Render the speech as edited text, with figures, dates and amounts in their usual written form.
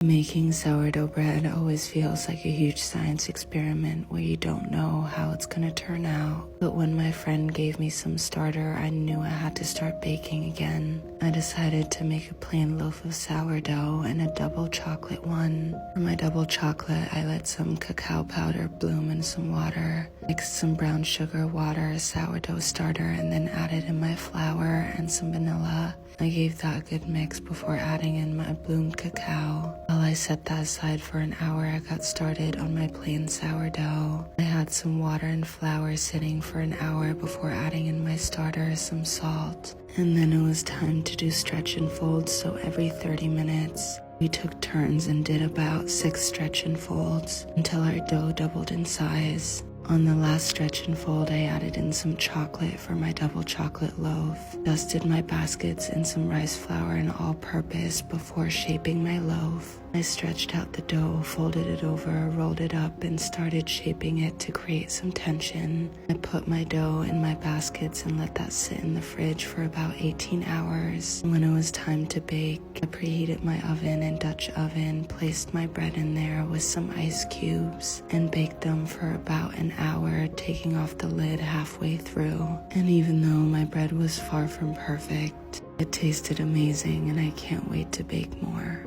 Making sourdough bread always feels like a huge science experiment where you don't know how it's gonna turn out. But when my friend gave me some starter, I knew I had to start baking again. I decided to make a plain loaf of sourdough and a double chocolate one. For my double chocolate, I let some cacao powder bloom in some water, mixed some brown sugar, water, sourdough starter, and then added in my flour and some vanilla. I gave that a good mix before adding in my bloomed cacao. While I set that aside for an hour, I got started on my plain sourdough. I had some water and flour sitting for an hour before adding in my starter, some salt. And then it was time to do stretch and folds, so every 30 minutes, we took turns and did about 6 stretch and folds until our dough doubled in size. On the last stretch and fold, I added in some chocolate for my double chocolate loaf, dusted my baskets in some rice flour and all-purpose before shaping my loaf. I stretched out the dough, folded it over, rolled it up, and started shaping it to create some tension. I put my dough in my baskets and let that sit in the fridge for about 18 hours. When it was time to bake, I preheated my oven and Dutch oven, placed my bread in there with some ice cubes, and baked them for about an hour, taking off the lid halfway through. And even though my bread was far from perfect, it tasted amazing and I can't wait to bake more.